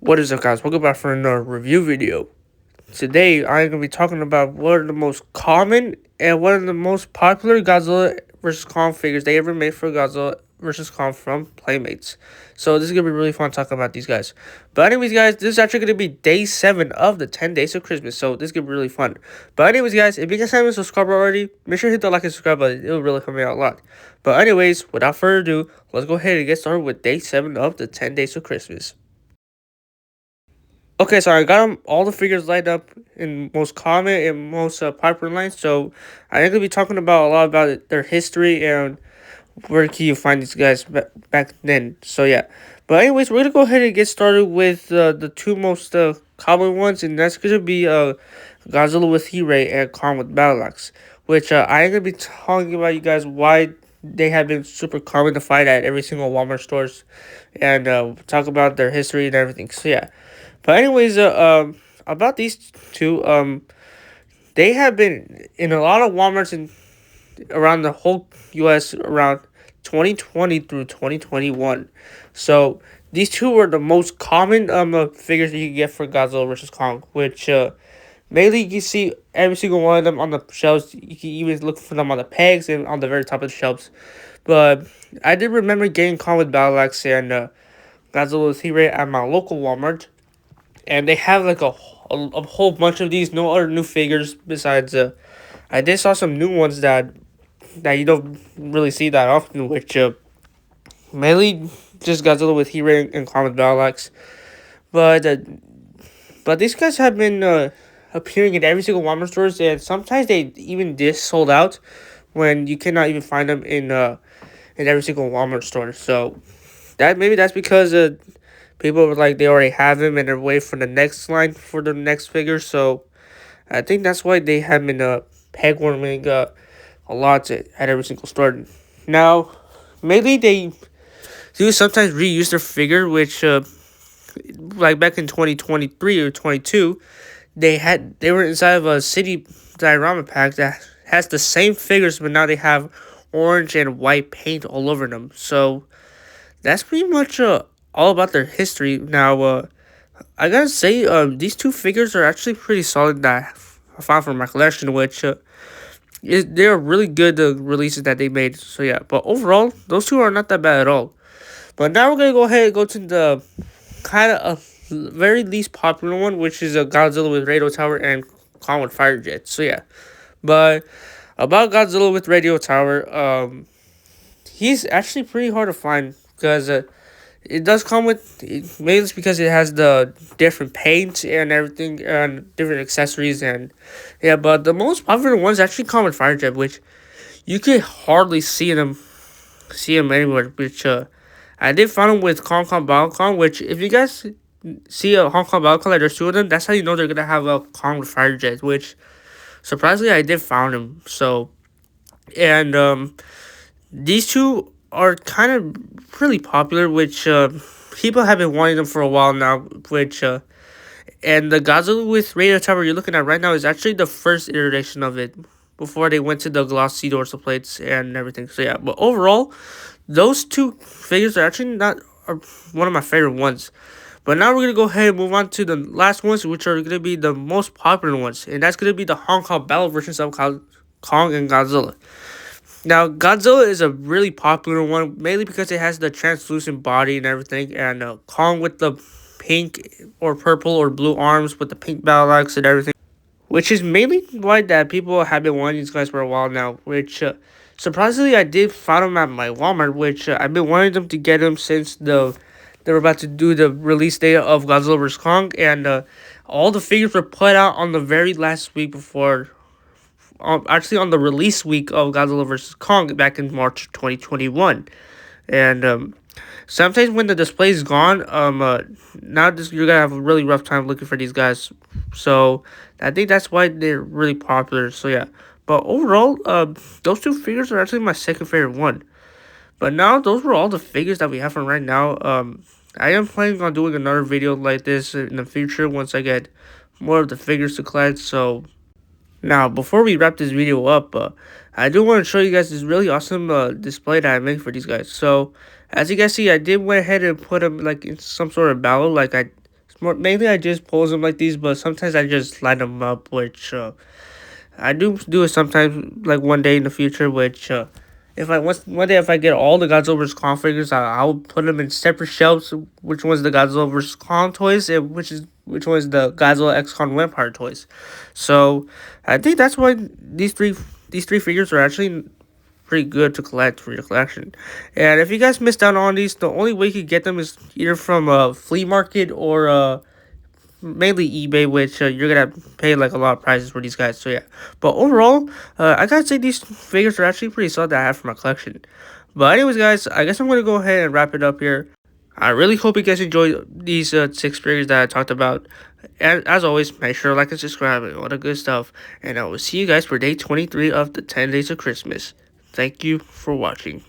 What is up, guys? Welcome back for another review video. Today I'm going to be talking about what are the most common and what are the most popular Godzilla vs. Kong figures they ever made for Godzilla vs. Kong from Playmates. So this is going to be really fun talking about these guys. But anyways, guys, this is actually going to be day 7 of the 10 days of Christmas. So this is going to be really fun. But anyways, guys, if you guys haven't subscribed already, make sure to hit the like and subscribe button. It will really help me out a lot. But anyways, without further ado, let's go ahead and get started with day 7 of the 10 days of Christmas. Okay, so I got them all the figures lined up in most common and most popular lines. So I'm gonna be talking about a lot about their history and where can you find these guys back then. So yeah, but anyways, we're gonna go ahead and get started with the two most common ones, and that's gonna be Godzilla with Heat-Ray and Kong with Battle Axe, which I'm gonna be talking about you guys why they have been super common to find at every single Walmart stores, and talk about their history and everything. So yeah. But anyways, about these two, they have been in a lot of WalMarts in around the whole U.S. around 2020 through 2021. So these two were the most common figures that you can get for Godzilla vs. Kong, which mainly you can see every single one of them on the shelves. You can even look for them on the pegs and on the very top of the shelves. But I did remember getting Kong with Battle Axe and Godzilla with Heat-Ray at my local Walmart. And they have like a whole bunch of these, no other new figures besides I did saw some new ones that you don't really see that often, which mainly just Godzilla with Heat-Ray and Kong with Battle Axe. But these guys have been appearing in every single Walmart stores, and sometimes they even just sold out when you cannot even find them in every single Walmart store. So maybe that's because people were like they already have him and they're waiting for the next line for the next figure. So I think that's why they have been peg warming a lot at every single store. Now, maybe they do sometimes reuse their figure, which like back in 2023 or 22, they were inside of a city diorama pack that has the same figures, but now they have orange and white paint all over them. So that's pretty much all about their history. Now, I gotta say, these two figures are actually pretty solid that I found from my collection, which they're really good releases that they made. So yeah, but overall, those two are not that bad at all. But now we're gonna go ahead and go to the kind of very least popular one, which is a Godzilla with Radio Tower and Kong with Fire Jet. So yeah, but about Godzilla with Radio Tower, he's actually pretty hard to find because it does come with, mainly it's because it has the different paint and everything and different accessories, and yeah, but the most popular ones actually come with Fire Jet, which you can hardly see them anywhere, which I did find them with Hong Kong Balcon, which if you guys see a Hong Kong Balcon, like there's two of them, that's how you know they're gonna have a Kong with Fire Jet, which surprisingly I did found them. So, and these two are kind of really popular, which people have been wanting them for a while now, which and the Godzilla with Radio Tower you're looking at right now is actually the first iteration of it before they went to the glossy dorsal plates and everything. So yeah, but overall, those two figures are actually not one of my favorite ones. But now we're going to go ahead and move on to the last ones, which are going to be the most popular ones, and that's going to be the Hong Kong battle versions of Kong and Godzilla. Now, Godzilla is a really popular one, mainly because it has the translucent body and everything, and Kong with the pink or purple or blue arms with the pink battle axe and everything, which is mainly why that people have been wanting these guys for a while now, which surprisingly I did find them at my Walmart, which I've been wanting them to get them since they were about to do the release date of Godzilla vs. Kong, and all the figures were put out on the very last week before, actually on the release week of Godzilla vs. Kong back in March 2021. And sometimes when the display is gone, now you're gonna have a really rough time looking for these guys. So I think that's why they're really popular. So yeah, but overall, those two figures are actually my second favorite one. But now those were all the figures that we have from right now. I am planning on doing another video like this in the future once I get more of the figures to collect. So now, before we wrap this video up, I do want to show you guys this really awesome display that I made for these guys. So, as you guys see, I did went ahead and put them like in some sort of battle. Like I Mainly I just pose them like these, but sometimes I just line them up, which I do it sometimes, like one day in the future, which if I one day if I get all the Godzilla vs Kong figures, I'll put them in separate shelves. Which one's the Godzilla vs Kong toys, and which one's the Godzilla X Kong Vampire toys. So I think that's why these three figures are actually pretty good to collect for your collection. And if you guys missed out on these, the only way you could get them is either from a flea market or mainly eBay, which you're gonna pay like a lot of prices for these guys. So yeah, but overall, I gotta say these figures are actually pretty solid that I have for my collection. But anyways, guys, I guess I'm gonna go ahead and wrap it up here. I really hope you guys enjoyed these 6 figures that I talked about. And as always, make sure to like and subscribe and all the good stuff. And I will see you guys for day 23 of the 10 Days of Christmas. Thank you for watching.